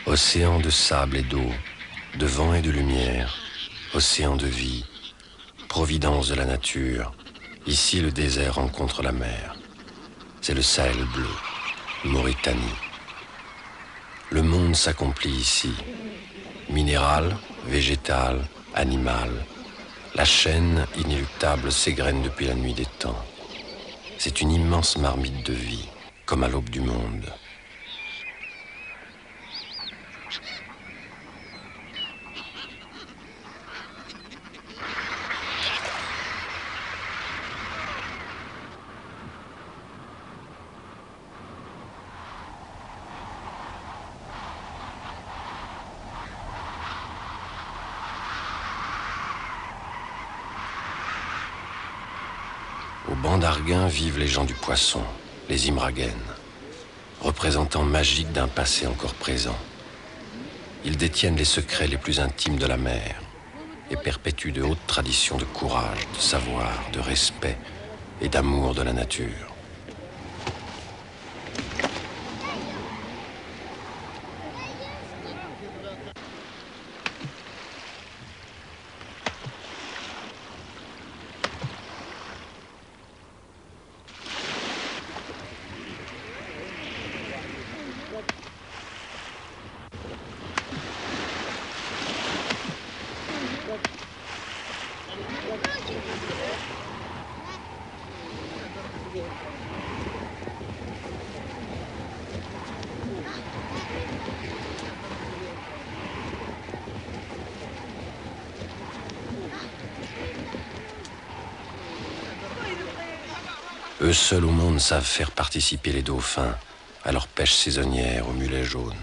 Océan de sable et d'eau, de vent et de lumière, océan de vie, providence de la nature, ici le désert rencontre la mer. C'est le Sahel bleu, Mauritanie. Le monde s'accomplit ici. Minéral, végétal, animal, la chaîne inéluctable s'égrène depuis la nuit des temps. C'est une immense marmite de vie, comme à l'aube du monde. Au banc d'Arguin vivent les gens du poisson, les Imraguen, représentants magiques d'un passé encore présent. Ils détiennent les secrets les plus intimes de la mer et perpétuent de hautes traditions de courage, de savoir, de respect et d'amour de la nature. Eux seuls au monde savent faire participer les dauphins à leur pêche saisonnière au mulet jaune.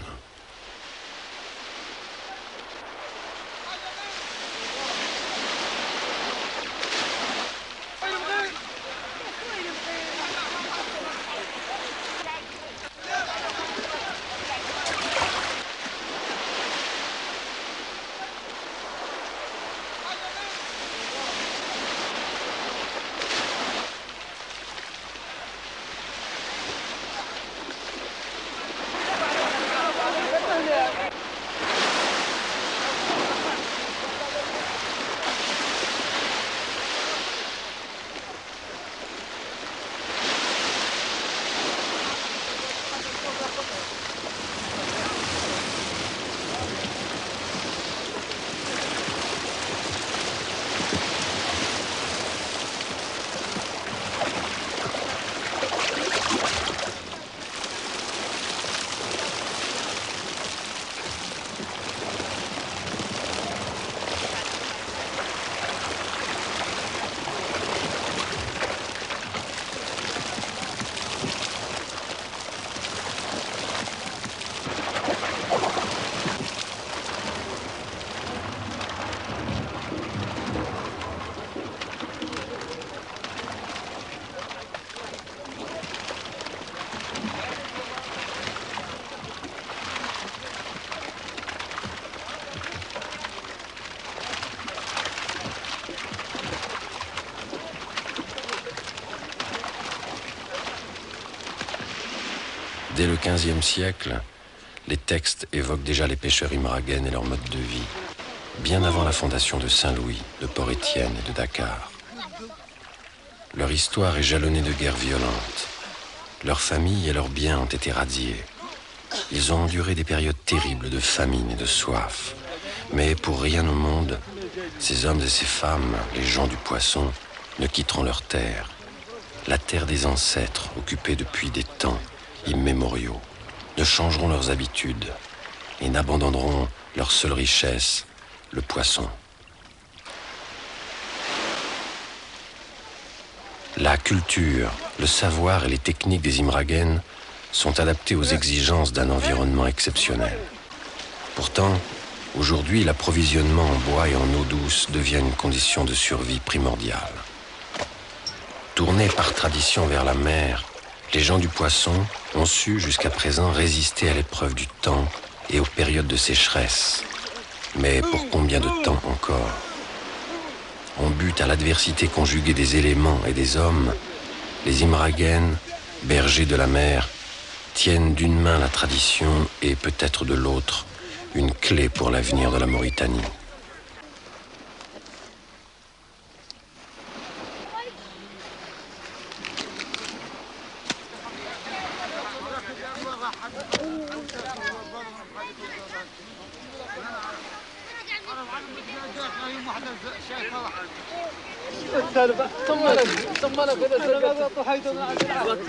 Dès le XVe siècle, les textes évoquent déjà les pêcheurs Imraguen et leur mode de vie, bien avant la fondation de Saint-Louis, de Port-Étienne et de Dakar. Leur histoire est jalonnée de guerres violentes. Leurs familles et leurs biens ont été radiés. Ils ont enduré des périodes terribles de famine et de soif. Mais pour rien au monde, ces hommes et ces femmes, les gens du poisson, ne quitteront leur terre. La terre des ancêtres, occupée depuis des temps immémoriaux, ne changeront leurs habitudes et n'abandonneront leur seule richesse, le poisson. La culture, le savoir et les techniques des Imraguen sont adaptés aux exigences d'un environnement exceptionnel. Pourtant, aujourd'hui, l'approvisionnement en bois et en eau douce devient une condition de survie primordiale. Tournés par tradition vers la mer, les gens du poisson ont su jusqu'à présent résister à l'épreuve du temps et aux périodes de sécheresse. Mais pour combien de temps encore? On bute à l'adversité conjuguée des éléments et des hommes. Les Imraguen, bergers de la mer, tiennent d'une main la tradition et peut-être de l'autre une clé pour l'avenir de la Mauritanie.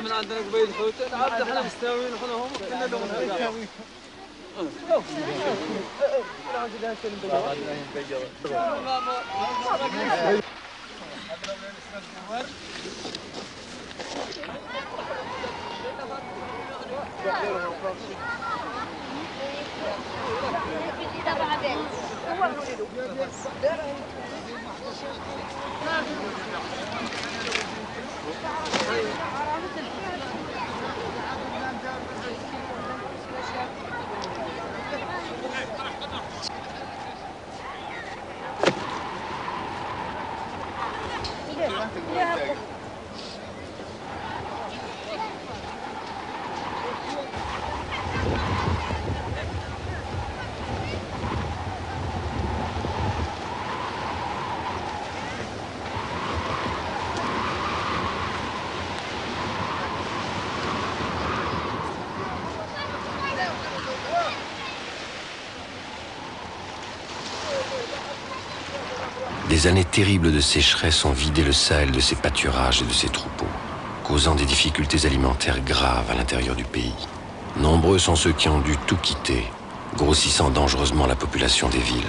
من عندنا قبيل حوت عاد احنا مستويين احنا هم كلنا لهم Des années terribles de sécheresse ont vidé le Sahel de ses pâturages et de ses troupeaux, causant des difficultés alimentaires graves à l'intérieur du pays. Nombreux sont ceux qui ont dû tout quitter, grossissant dangereusement la population des villes.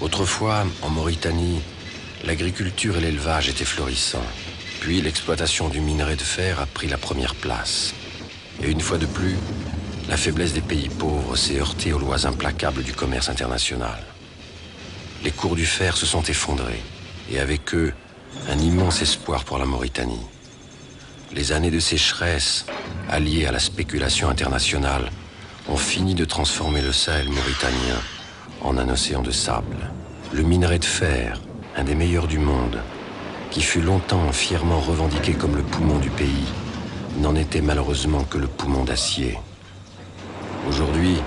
Autrefois, en Mauritanie, l'agriculture et l'élevage étaient florissants. Puis l'exploitation du minerai de fer a pris la première place. Et une fois de plus, la faiblesse des pays pauvres s'est heurtée aux lois implacables du commerce international. Les cours du fer se sont effondrés, et avec eux, un immense espoir pour la Mauritanie. Les années de sécheresse, alliées à la spéculation internationale, ont fini de transformer le Sahel mauritanien en un océan de sable. Le minerai de fer, un des meilleurs du monde, qui fut longtemps fièrement revendiqué comme le poumon du pays, n'en était malheureusement que le poumon d'acier. Aujourd'hui,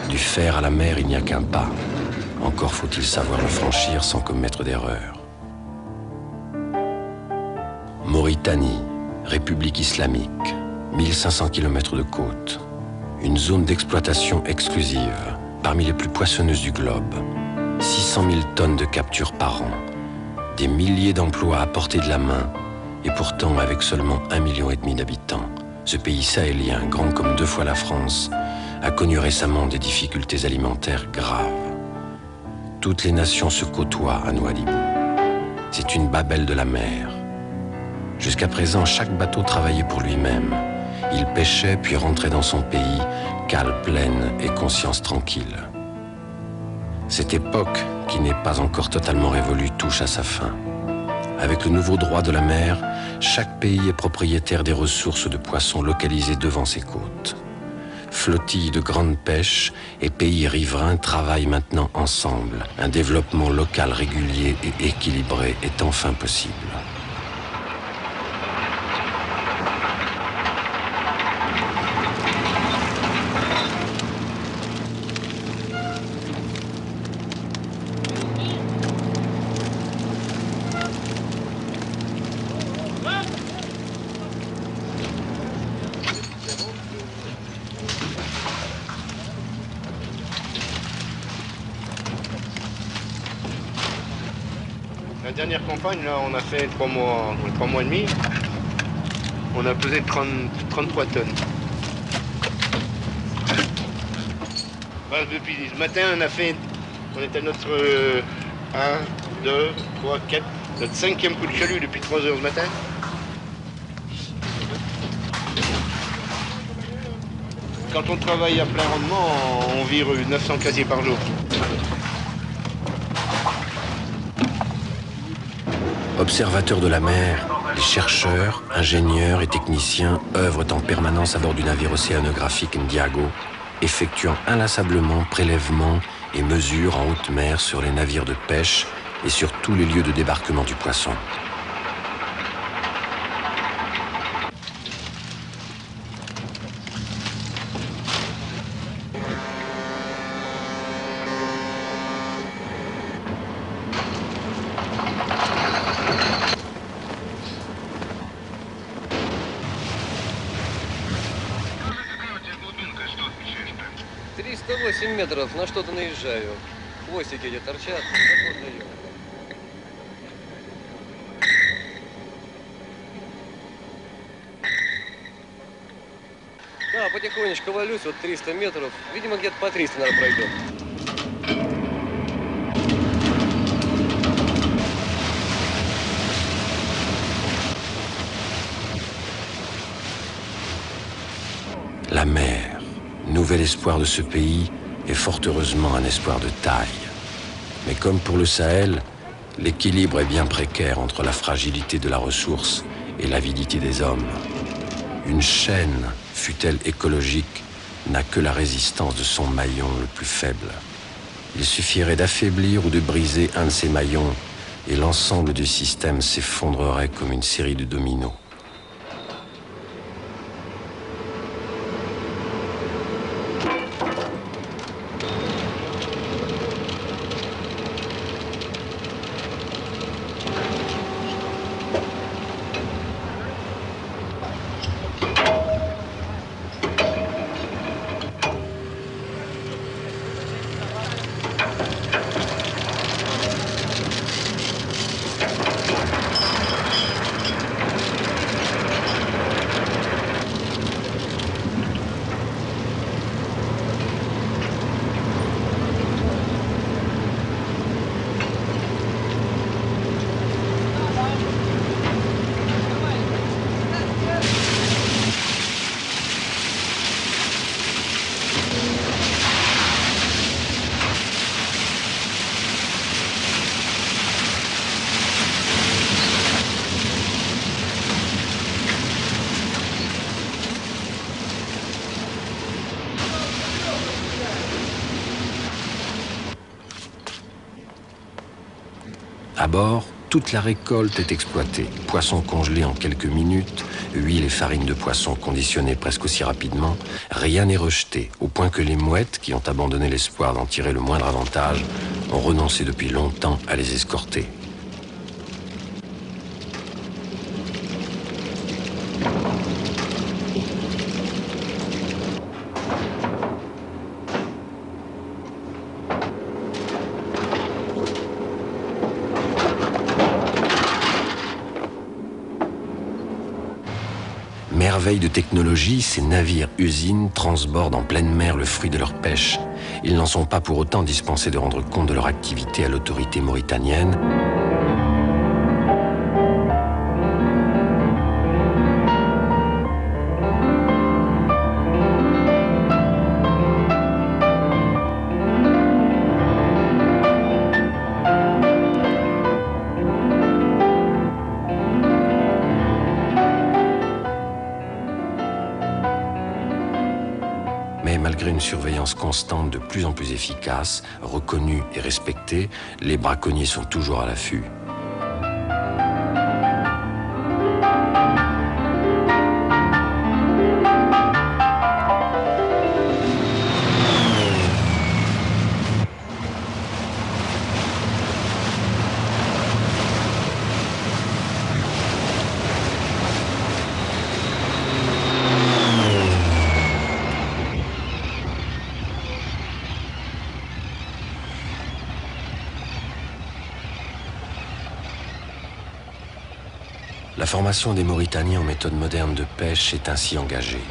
du fer à la mer, il n'y a qu'un pas. Encore faut-il savoir le franchir sans commettre d'erreur. Mauritanie, République islamique, 1500 km de côte, une zone d'exploitation exclusive, parmi les plus poissonneuses du globe, 600 000 tonnes de capture par an, des milliers d'emplois à portée de la main, et pourtant avec seulement 1,5 million d'habitants. Ce pays sahélien, grand comme 2 fois la France, a connu récemment des difficultés alimentaires graves. Toutes les nations se côtoient à Nouadhibou. C'est une Babel de la mer. Jusqu'à présent, chaque bateau travaillait pour lui-même. Il pêchait puis rentrait dans son pays, cale pleine et conscience tranquille. Cette époque, qui n'est pas encore totalement révolue, touche à sa fin. Avec le nouveau droit de la mer, chaque pays est propriétaire des ressources de poissons localisées devant ses côtes. Flottilles de grande pêche et pays riverains travaillent maintenant ensemble. Un développement local régulier et équilibré est enfin possible. La dernière campagne, là, on a fait 3 mois et demi. On a pesé 33 tonnes. Enfin, depuis ce matin, on était à notre 1, 2, 3, 4, notre 5e coup de chalut depuis 3 heures ce matin. Quand on travaille à plein rendement, on vire 900 casiers par jour. Observateurs de la mer, les chercheurs, ingénieurs et techniciens œuvrent en permanence à bord du navire océanographique Ndiago, effectuant inlassablement prélèvements et mesures en haute mer sur les navires de pêche et sur tous les lieux de débarquement du poisson. Метров, на что-то наезжаю. Хвостики эти торчат. Заход даю. Да, потихонечку валюсь, вот 300 метров. Видимо, где-то по 300, наверное, пройдем. La mer, nouvel espoir de ce pays, est fort heureusement un espoir de taille. Mais comme pour le Sahel, l'équilibre est bien précaire entre la fragilité de la ressource et l'avidité des hommes. Une chaîne, fût-elle écologique, n'a que la résistance de son maillon le plus faible. Il suffirait d'affaiblir ou de briser un de ces maillons et l'ensemble du système s'effondrerait comme une série de dominos. À bord, toute la récolte est exploitée. Poissons congelés en quelques minutes, huile et farine de poisson conditionnées presque aussi rapidement. Rien n'est rejeté, au point que les mouettes, qui ont abandonné l'espoir d'en tirer le moindre avantage, ont renoncé depuis longtemps à les escorter. Merveille de technologie, ces navires-usines transbordent en pleine mer le fruit de leur pêche. Ils n'en sont pas pour autant dispensés de rendre compte de leur activité à l'autorité mauritanienne. Mais malgré une surveillance constante de plus en plus efficace, reconnue et respectée, les braconniers sont toujours à l'affût. La formation des Mauritaniens en méthode moderne de pêche est ainsi engagée.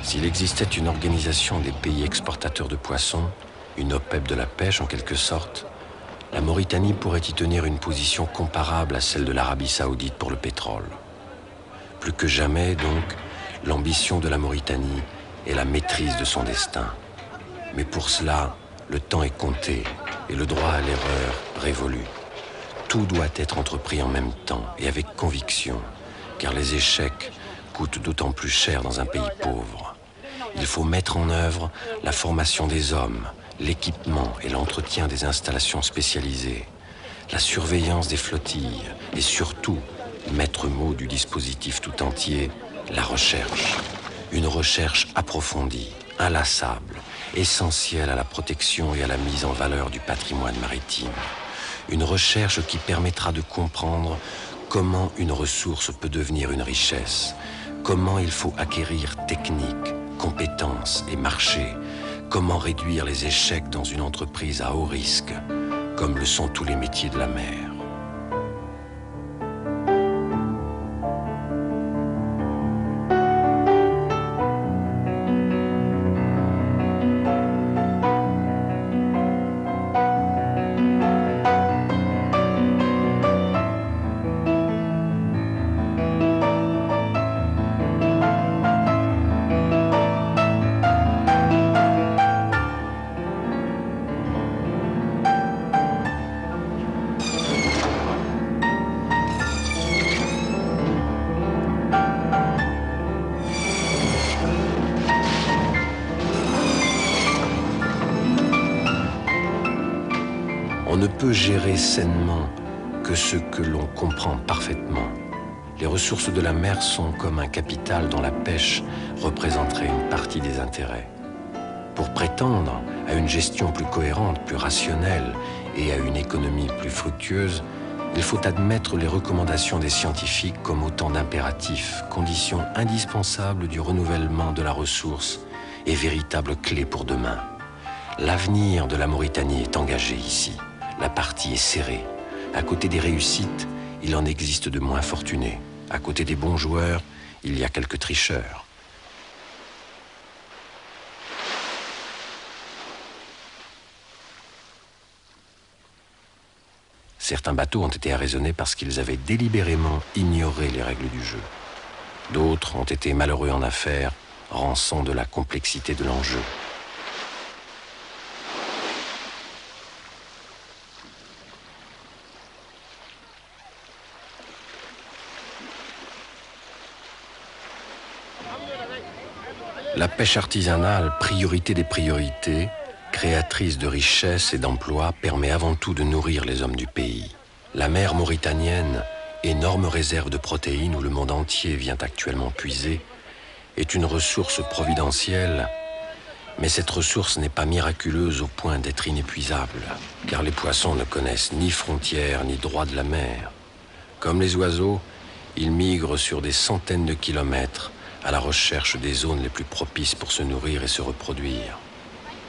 S'il existait une organisation des pays exportateurs de poissons, une OPEP de la pêche en quelque sorte, la Mauritanie pourrait y tenir une position comparable à celle de l'Arabie Saoudite pour le pétrole. Plus que jamais, donc, l'ambition de la Mauritanie est la maîtrise de son destin. Mais pour cela, le temps est compté et le droit à l'erreur révolu. Tout doit être entrepris en même temps et avec conviction, car les échecs coûtent d'autant plus cher dans un pays pauvre. Il faut mettre en œuvre la formation des hommes, l'équipement et l'entretien des installations spécialisées, la surveillance des flottilles et surtout, maître mot du dispositif tout entier, la recherche. Une recherche approfondie, inlassable, essentielle à la protection et à la mise en valeur du patrimoine maritime. Une recherche qui permettra de comprendre comment une ressource peut devenir une richesse, comment il faut acquérir techniques, compétences et marchés, comment réduire les échecs dans une entreprise à haut risque, comme le sont tous les métiers de la mer. On ne peut gérer sainement que ce que l'on comprend parfaitement. Les ressources de la mer sont comme un capital dont la pêche représenterait une partie des intérêts. Pour prétendre à une gestion plus cohérente, plus rationnelle et à une économie plus fructueuse, il faut admettre les recommandations des scientifiques comme autant d'impératifs, conditions indispensables du renouvellement de la ressource et véritable clé pour demain. L'avenir de la Mauritanie est engagé ici. La partie est serrée. À côté des réussites, il en existe de moins fortunés. À côté des bons joueurs, il y a quelques tricheurs. Certains bateaux ont été arraisonnés parce qu'ils avaient délibérément ignoré les règles du jeu. D'autres ont été malheureux en affaires, rançant de la complexité de l'enjeu. La pêche artisanale, priorité des priorités, créatrice de richesses et d'emplois, permet avant tout de nourrir les hommes du pays. La mer mauritanienne, énorme réserve de protéines où le monde entier vient actuellement puiser, est une ressource providentielle, mais cette ressource n'est pas miraculeuse au point d'être inépuisable, car les poissons ne connaissent ni frontières ni droit de la mer. Comme les oiseaux, ils migrent sur des centaines de kilomètres à la recherche des zones les plus propices pour se nourrir et se reproduire.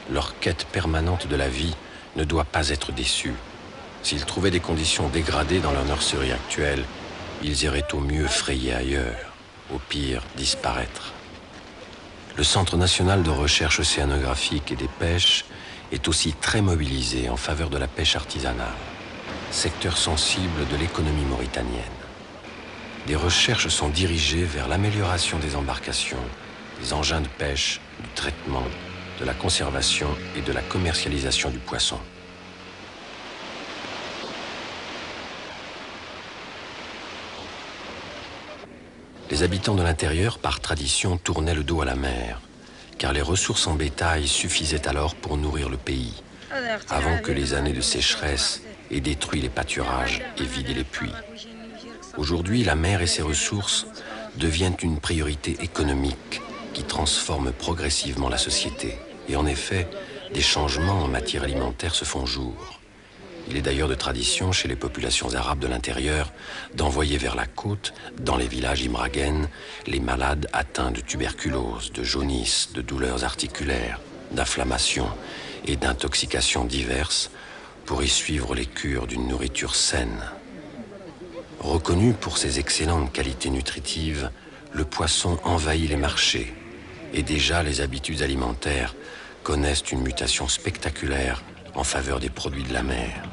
Leur quête permanente de la vie ne doit pas être déçue. S'ils trouvaient des conditions dégradées dans leur nurserie actuelle, ils iraient au mieux frayer ailleurs, au pire disparaître. Le Centre national de recherche océanographique et des pêches est aussi très mobilisé en faveur de la pêche artisanale, secteur sensible de l'économie mauritanienne. Des recherches sont dirigées vers l'amélioration des embarcations, des engins de pêche, du traitement, de la conservation et de la commercialisation du poisson. Les habitants de l'intérieur, par tradition, tournaient le dos à la mer, car les ressources en bétail suffisaient alors pour nourrir le pays, avant que les années de sécheresse aient détruit les pâturages et vidé les puits. Aujourd'hui, la mer et ses ressources deviennent une priorité économique qui transforme progressivement la société. Et en effet, des changements en matière alimentaire se font jour. Il est d'ailleurs de tradition chez les populations arabes de l'intérieur d'envoyer vers la côte, dans les villages imragènes, les malades atteints de tuberculose, de jaunisse, de douleurs articulaires, d'inflammations et d'intoxications diverses pour y suivre les cures d'une nourriture saine. Reconnu pour ses excellentes qualités nutritives, le poisson envahit les marchés et déjà les habitudes alimentaires connaissent une mutation spectaculaire en faveur des produits de la mer.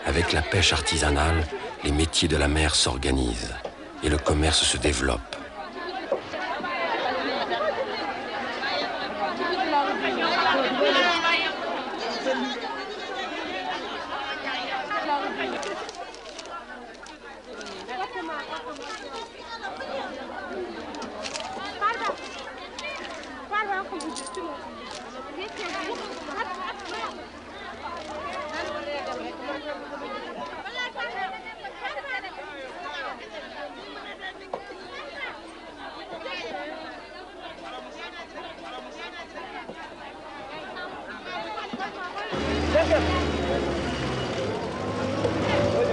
Avec la pêche artisanale, les métiers de la mer s'organisent et le commerce se développe.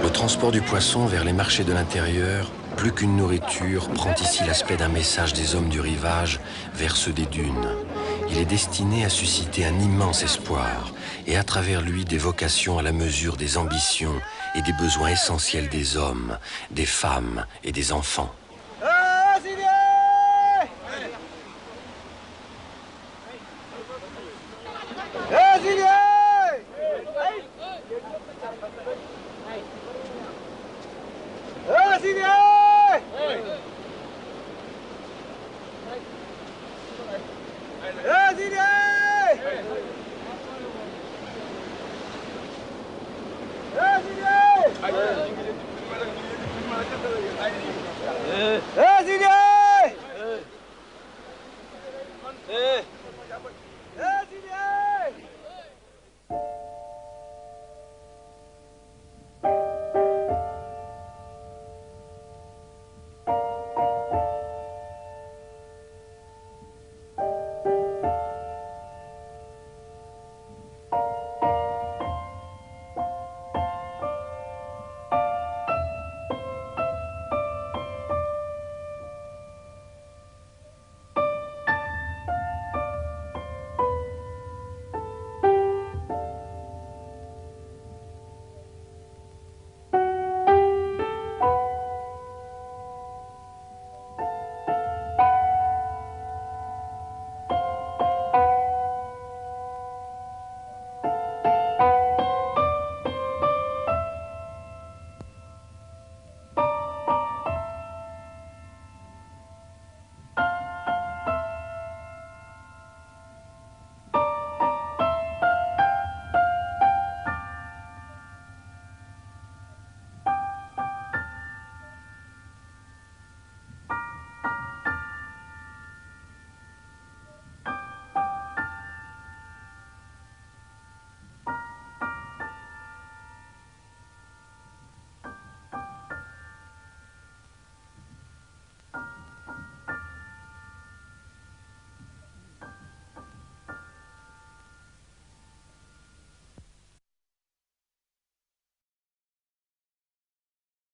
Le transport du poisson vers les marchés de l'intérieur, plus qu'une nourriture, prend ici l'aspect d'un message des hommes du rivage vers ceux des dunes. Il est destiné à susciter un immense espoir et à travers lui des vocations à la mesure des ambitions et des besoins essentiels des hommes, des femmes et des enfants. Hey!